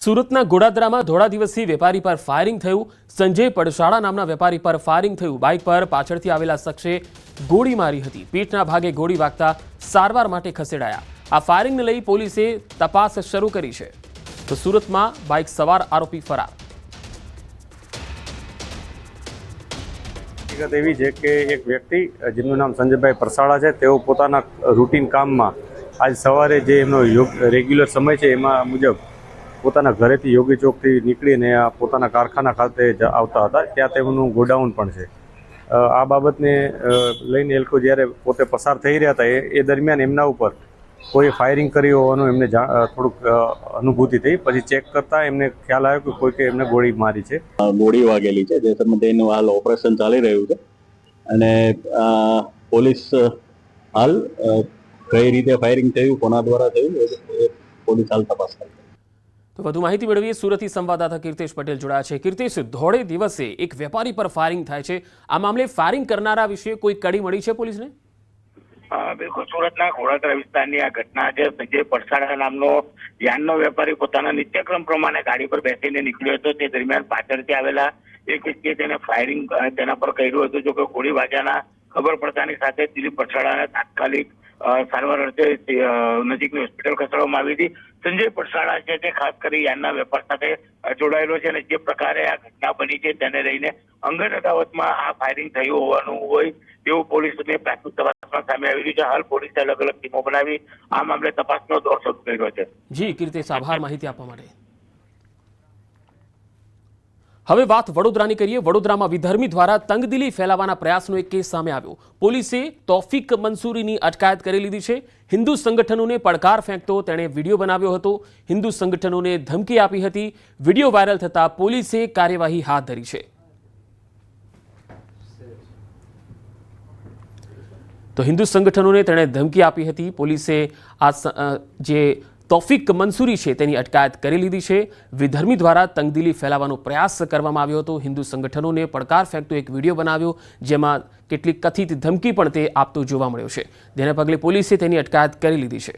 સુરતના ગોડાદરામાં ધોળા દિવસથી વેપારી પર ફાયરિંગ થયું। સંજય પડશાળા નામના વેપારી પર ફાયરિંગ થયું। બાઇક પર પાછળથી આવેલા શખ્સે ગોળી મારી હતી। પીઠના ભાગે ગોળી વાગતા સારવાર માટે ખસેડાયા। આ ફાયરિંગને લઈ પોલીસે તપાસ શરૂ કરી છે। તો સુરતમાં બાઇક સવાર આરોપી ફરાર। હકીકત એવી છે કે એક વ્યક્તિ જેનું નામ સંજયભાઈ પરસાળા છે, તેઓ પોતાના રૂટીન કામમાં આજ સવારે જે એમનો રેગ્યુલર સમય છે એમાં મુજબ પોતાના ઘરેથી યોગી ચોકથી નીકળીને પોતાના કારખાના ખાતે આવતા હતા। ત્યાં તેમનું ગોડાઉન પણ છે। આ બાબતને લઈને એ લોકો જ્યારે પોતે પસાર થઈ રહ્યા હતા એ દરમિયાન એમના ઉપર કોઈ ફાયરિંગ કરી હોવાનું એમને થોડુંક અનુભૂતિ થઈ। પછી ચેક કરતા એમને ખ્યાલ આવ્યો કે કોઈકે એમને ગોળી મારી છે। ગોળી વાગેલી છે, જે સંબંધે હાલ ઓપરેશન ચાલી રહ્યું છે અને પોલીસ હાલ કઈ રીતે ફાયરિંગ થયું, કોના દ્વારા થયું એ પોલીસ હાલ તપાસ કરે છે। તો વધુ માહિતી મેળવીએ। સુરતથી સંવાદદાતા કીર્તેશ પટેલ જોડાયા છે। કીર્તેશ, ધોળે દિવસે એક વેપારી પર ફાયરિંગ થાય છે, આ મામલે ફાયરિંગ કરનારા વિશે કોઈ કડી મળી છે પોલીસને? બિલકુલ, સુરતના ગોડાદરા વિસ્તારની આ ઘટના છે। સંજય પડસાળા નામનો યાનનો વેપારી પોતાના નિત્યક્રમ પ્રમાણે ગાડી પર બેસીને નીકળ્યો હતો। તે દરમિયાન પાછળથી આવેલા એક વ્યક્તિએ તેને ફાયરિંગ તેના પર કર્યું હતું। જો કે ગોળી વાગ્યાના ખબર પડતાની સાથે દિલીપ પડસાળાને તાત્કાલિક સારવાર અર્થે નજીકની હોસ્પિટલ ખસેડવામાં આવી હતી। સંજય પડસાળા છે તે ખાસ કરી યાનના વેપાર સાથે જોડાયેલો છે અને જે પ્રકારે આ ઘટના બની છે તેને લઈને અંગત અદાવતમાં આ ફાયરિંગ થયું હોવાનું હોય એવું પોલીસને પ્રાથમિક તપાસમાં સામે આવી રહ્યું છે। હાલ પોલીસે અલગ અલગ ટીમો બનાવી આ મામલે તપાસનો દોર શરૂ કર્યો છે। જી કીર્તેશ, આભાર માહિતી આપવા માટે। હવે વાત વડોદરાની કરીએ। વડોદરામાં વિધર્મી દ્વારા તંગદિલી ફેલાવવાના પ્રયાસનો એક કેસ સામે આવ્યો। પોલીસે તૌફિક મંસૂરીની અટકાયત કરી લીધી છે। હિન્દુ સંગઠનોને પડકાર ફેંકતો તેણે વિડીયો બનાવ્યો હતો, હિન્દુ સંગઠનોને ધમકી આપી હતી। વિડીયો વાયરલ થતા પોલીસે કાર્યવાહી હાથ ધરી છે। તો હિન્દુ સંગઠનોને તેણે ધમકી આપી હતી। પોલીસે આ જે તૌફિક મંસૂરી છે તેની અટકાયત કરી લીધી છે। વિધર્મી દ્વારા તંગદિલી ફેલાવવાનો પ્રયાસ કરવામાં આવ્યો હતો। હિન્દુ સંગઠનોને પડકાર ફેંકતો એક વિડીયો બનાવ્યો, જેમાં કેટલીક કથિત ધમકી પણ તે આપતો જોવા મળ્યો છે, જેને પગલે પોલીસે તેની અટકાયત કરી લીધી છે।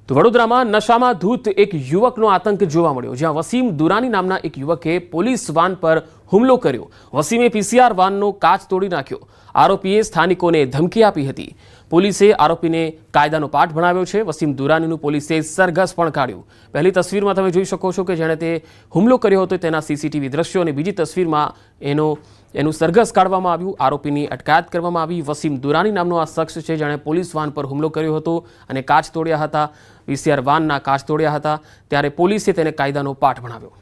તો વડોદરામાં નશામાં ધૂત એક યુવકનો આતંક જોવા મળ્યો, જ્યાં વસીમ દુરાની નામના એક યુવકે પોલીસ વાન પર હુમલો કર્યો। વસીમે પીસીઆર વાનનો કાચ તોડી નાખ્યો। આરોપીએ સ્થાનિકોને ધમકી આપી હતી। પોલીસે આરોપીને કાયદાનો પાઠ ભણાવ્યો છે। વસીમ દુરાનીનું પોલીસે સરઘસ પણ કાઢ્યું। પહેલી તસવીરમાં તમે જોઈ શકો છો કે જેણે તે હુમલો કર્યો હતો તેના સીસીટીવી દ્રશ્યો, અને બીજી તસવીરમાં એનું સરઘસ કાઢવામાં આવ્યું। આરોપીની અટકાયત કરવામાં આવી। વસીમ દુરાની નામનો આ શખ્સ છે જેણે પોલીસ વાન પર હુમલો કર્યો હતો અને કાચ તોડ્યા હતા, પીસીઆર વાનના કાચ તોડ્યા હતા, ત્યારે પોલીસે તેને કાયદાનો પાઠ ભણાવ્યો।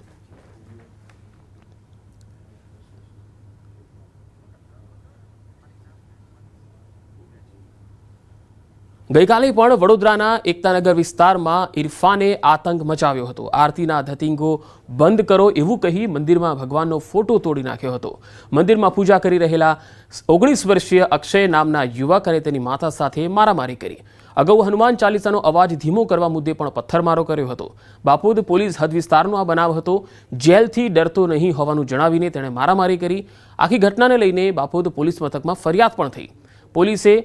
ગઈકાલે પણ વડોદરાના એકતાનગર વિસ્તારમાં ઇરફાને આતંક મચાવ્યો હતો। આરતીના ધતિંગો બંધ કરો એવું કહી મંદિરમાં ભગવાનનો ફોટો તોડી નાખ્યો હતો। મંદિરમાં પૂજા કરી રહેલા 19 વર્ષીય અક્ષય નામના યુવક અને તેની માતા સાથે મારામારી કરી। અગાઉ હનુમાન ચાલીસાનો અવાજ ધીમો કરવા મુદ્દે પણ પથ્થરમારો કર્યો હતો। બાપોદ પોલીસ હદ વિસ્તારનો આ બનાવ હતો। જેલથી ડરતો નહીં હોવાનું જણાવીને તેણે મારામારી કરી। આખી ઘટનાને લઈને બાપોદ પોલીસ મથકમાં ફરિયાદ પણ થઈ। પોલીસે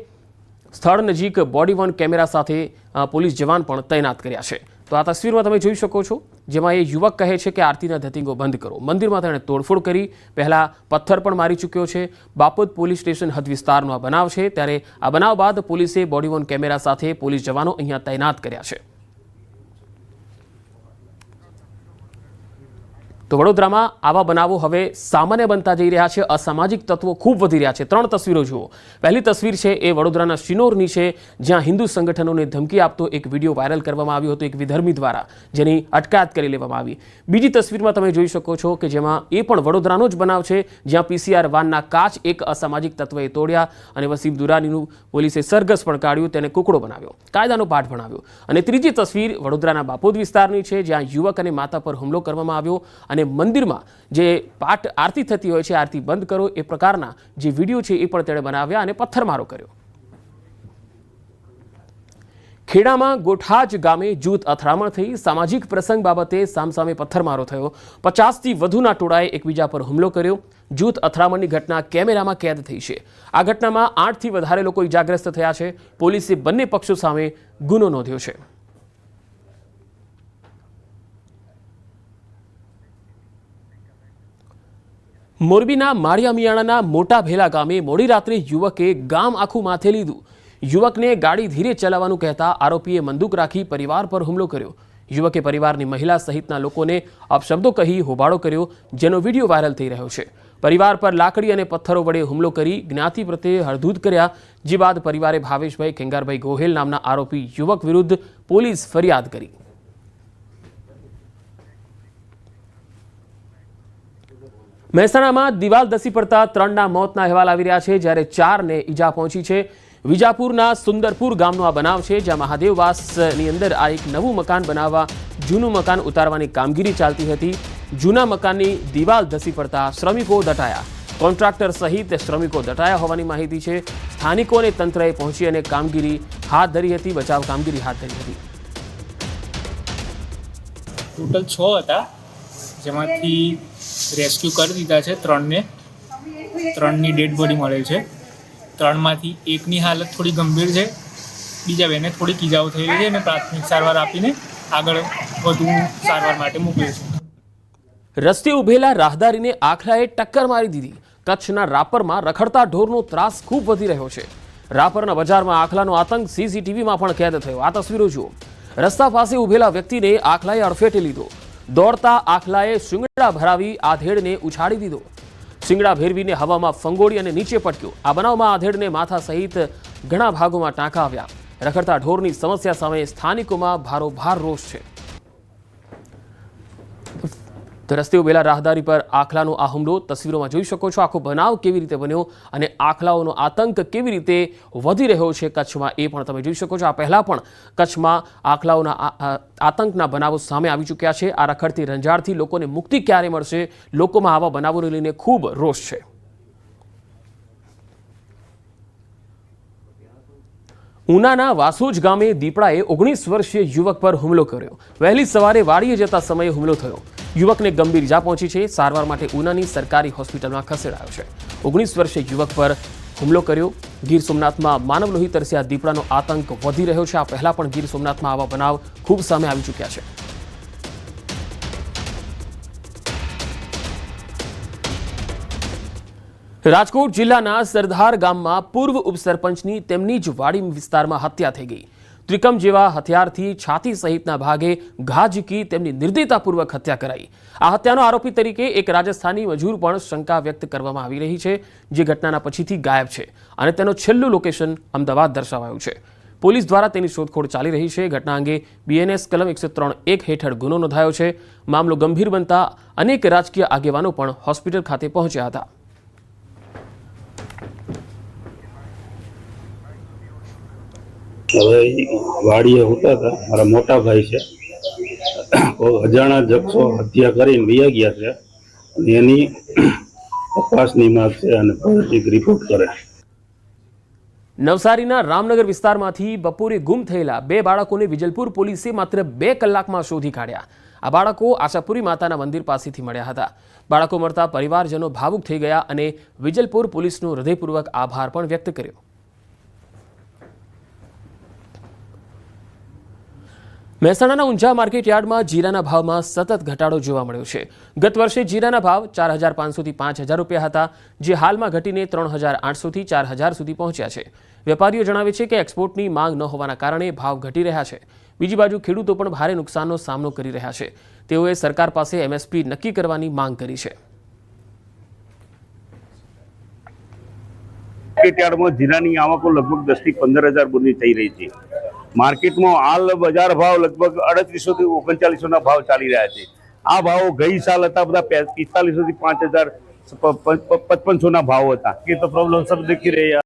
સ્થળ નજીક બોડી વોર્ન કેમેરા સાથે પોલીસ જવાન પણ તૈનાત કર્યા છે। તો આ તસવીરમાં તમે જોઈ શકો છો, જેમાં એ યુવક કહે છે કે આરતીના ધતિંગો બંધ કરો। મંદિરમાં તેણે તોડફોડ કરી, પહેલા પથ્થર પણ મારી ચૂક્યો છે। બાપોદ પોલીસ સ્ટેશન હદ વિસ્તારનો આ બનાવ છે, ત્યારે આ બનાવ બાદ પોલીસે બોડી વોર્ન કેમેરા સાથે પોલીસ જવાનો અહીંયા તૈનાત કર્યા છે। તો વડોદરામાં આવા બનાવો હવે સામાન્ય બનતા જઈ રહ્યા છે। અસામાજિક તત્વો ખૂબ વધી રહ્યા છે। 3 તસવીરો જુઓ। પહેલી તસવીર છે એ વડોદરાના શિનોરની છે, જ્યાં હિન્દુ સંગઠનોને ધમકી આપતો એક વિડીયો વાયરલ કરવામાં આવ્યો હતો એક વિધર્મી દ્વારા, જેની અટકાયત કરી લેવામાં આવી। બીજી તસવીરમાં તમે જોઈ શકો છો કે જેમાં એ પણ વડોદરાનો જ બનાવ છે, જ્યાં પીસીઆર વાનના કાચ એક અસામાજિક તત્વએ તોડ્યા અને વસીમ દુરાનીનું પોલીસે સરઘસ પણ કાઢ્યું, તેને કુકડો બનાવ્યો, કાયદાનો પાઠ ભણાવ્યો। અને ત્રીજી તસવીર વડોદરાના બાપોદ વિસ્તારની છે, જ્યાં યુવક અને માતા પર હુમલો કરવામાં આવ્યો અને મંદિરમાં જે પાઠ આરતી થતી હોય છે, આરતી બંધ કરો એ પ્રકારના જે વિડીયો છે એ પણ તેણે બનાવ્યા અને પથ્થરમારો કર્યો। ખેડામાં ગોઠાજ ગામે જૂથ અથડામણ થઈ સામાજિક પ્રસંગ બાબતે સામસામે પથ્થરમારો થયો 50થી વધુના ટોળાએ એકબીજા પર હુમલો કર્યો જૂથ અથડામણની ઘટના કેમેરામાં કેદ થઈ છે આ ઘટનામાં 8થી વધારે લોકો ઇજાગ્રસ્ત થયા છે પોલીસે બંને પક્ષો સામે ગુનો નોંધ્યો છે મોરબીના માળિયા મિયાણાના મોટા ભેલા ગામે મોડી રાત્રે યુવકે ગામ આખું માથે લીધું યુવકને ગાડી ધીરે ચલાવવાનું કહેતા આરોપીએ બંદૂક રાખી પરિવાર પર હુમલો કર્યો યુવકે પરિવારની મહિલા સહિતના લોકોને અપશબ્દો કહી હોબાળો કર્યો જેનો વિડીયો વાયરલ થઈ રહ્યો છે પરિવાર પર લાકડી અને પથ્થરો વડે હુમલો કરી જ્ઞાતિ પ્રત્યે હળધૂત કર્યા જે બાદ પરિવારે ભાવેશભાઈ ખેંગારભાઈ ગોહેલ નામના આરોપી યુવક વિરુદ્ધ પોલીસ ફરિયાદ કરી મહેસાણામાં દિવાલ ધસી પડતા 3ના મોતના અહેવાલ આવી રહ્યા છે જ્યારે 4ને ઈજા પહોંચી છે વિજાપુરના સુંદરપુર ગામનો આ બનાવ છે જ્યાં મહાદેવવાસની અંદર આ એક નવું મકાન બનાવવા જૂનું મકાન ઉતારવાની કામગીરી ચાલતી હતી જૂના મકાનની દિવાલ ધસી પડતા શ્રમિકો દટાયા કોન્ટ્રાક્ટર સહિત શ્રમિકો દટાયા હોવાની માહિતી છે સ્થાનિકો અને તંત્રએ પહોંચી અને કામગીરી હાથ ધરી હતી બચાવ કામગીરી હાથ ધરી હતી ટોટલ 6 હતા જેમાંથી રેસ્ક્યુ કરી દીધા છે 3ની ડેડ બોડી મળેલ છે 3માંથી એકની હાલત થોડી ગંભીર છે બીજા બેને થોડીક ઈજાઓ થયેલી છે અને પ્રાથમિક સારવાર આપીને આગળ વધુ સારવાર માટે મોકલ્યું છે રસ્તે ઉભેલા રાહદારીને આખલાએ ટક્કર મારી દીધી કચ્છના રાપરમાં રખડતા ઢોરનો ત્રાસ ખૂબ વધી રહ્યો છે રાપરના બજારમાં આખલાનો આતંક સીસીટીવીમાં પણ કેદ થયો આ તસવીરો જુઓ રસ્તા પાસે ઉભેલા વ્યક્તિને આખલાએ અડફેટે લીધો દોડતા આખલાએ શિંગડા ભરાવી આધેડને ઉછાળી દીધો શિંગડા ભેરવીને હવામાં ફંગોળી અને નીચે પટક્યો આ બનાવમાં આધેડને માથા સહિત ઘણા ભાગોમાં ટાંકા આવ્યા રખડતા ઢોરની સમસ્યા સામે સ્થાનિકોમાં ભારોભાર રોષ છે તો રસ્તે ઉભેલા રાહદારી પર આખલાનો આ હુમલો તસવીરોમાં જોઈ શકો છો આખો બનાવ કેવી રીતે બન્યો અને આખલાઓનો આતંક કેવી રીતે વધી રહ્યો છે કચ્છમાં એ પણ તમે જોઈ શકો છો આ પહેલા પણ કચ્છમાં આખલાઓના આતંકના બનાવો સામે આવી ચૂક્યા છે આ રખડતી રંજાડથી લોકોને મુક્તિ ક્યારે મળશે લોકોમાં આવા બનાવોને લઈને ખૂબ રોષ છે ઉનાના વાસોજ ગામે દીપડાએ 19 વર્ષીય યુવક પર હુમલો કર્યો વહેલી સવારે વાડીએ જતા સમયે હુમલો થયો યુવકને ગંભીર ઈજા પહોંચી છે સારવાર માટે ઉનાની સરકારી હોસ્પિટલમાં ખસેડાયો છે 19 વર્ષીય યુવક પર હુમલો કર્યો ગીર સોમનાથમાં માનવલોહી તરસ્યા દીપડાનો આતંક વધી રહ્યો છે આ પહેલા પણ ગીર સોમનાથમાં આવા બનાવ ખૂબ સામે આવી ચૂક્યા છે રાજકોટ જિલ્લાના સરદાર ગામમાં પૂર્વ ઉપસરપંચની તેમની જ વાડી વિસ્તારમાં હત્યા થઈ ગઈ ત્રિકમ જેવા હથિયારથી છાતી સહિતના ભાગે ઘા ઝીકી તેમની નિર્દયતાપૂર્વક હત્યા કરાઈ આ હત્યાનો આરોપી તરીકે એક રાજસ્થાની મજૂર પણ શંકા વ્યક્ત કરવામાં આવી રહી છે જે ઘટનાના પછીથી ગાયબ છે અને તેનો છેલ્લું લોકેશન અમદાવાદ દર્શાવાયું છે પોલીસ દ્વારા તેની શોધખોળ ચાલી રહી છે ઘટના અંગે બીએનએસ કલમ 103(1) હેઠળ ગુનો નોંધાયો છે મામલો ગંભીર બનતા અનેક રાજકીય આગેવાનો પણ હોસ્પિટલ ખાતે પહોંચ્યા હતા હવે વાડીએ હોતા હતા મારા મોટા ભાઈ છે અજાણા શખ્સો હત્યા કરીને વયા ગયા છે અને એની તપાસની માંગ છે અને પોલીસ રિપોર્ટ કરે નવસારીના રામનગર વિસ્તારમાંથી બપોરે ગુમ થયેલા 2 બાળકોને વિજલપુર પોલીસે માત્ર 2 કલાકમાં શોધી કાઢ્યા આ બાળકો આશાપુરી માતાના મંદિર પાસેથી મળ્યા હતા બાળકો મળતા પરિવારજનો ભાવુક થઈ ગયા અને વિજલપુર પોલીસનો હૃદયપૂર્વક આભાર પણ વ્યક્ત કર્યો મહેસાણાના ઊંઝા માર્કેટ યાર્ડમાં જીરાના ભાવમાં સતત ઘટાડો જોવા મળ્યો છે ગત વર્ષે જીરાના ભાવ 4500 થી 5000 રૂપિયા હતા જે હાલમાં ઘટીને 3800 થી 4000 સુધી પહોંચ્યા છે વેપારીઓ જણાવે છે કે એક્સપોર્ટની માંગ ન હોવાના કારણે ભાવ ઘટી રહ્યા છે બીજી બાજુ ખેડૂતો પણ ભારે નુકસાનનો સામનો કરી રહ્યા છે તેઓએ સરકાર પાસે એમએસપી નક્કી કરવાની માંગ કરી છે માર્કેટયાર્ડમાં જીરાની આવકો લગભગ 10 થી 15000 બોરની થઈ રહી છે માર્કેટમાં હાલ બજાર ભાવ લગભગ 3800 થી 3900 ના ભાવ ચાલી રહ્યા છે આ ભાવો ગઈ સાલ હતા બધા 4500 થી 5000 5500 ના ભાવ હતા કે તો પ્રોબ્લેમ સબ દેખી રહ્યા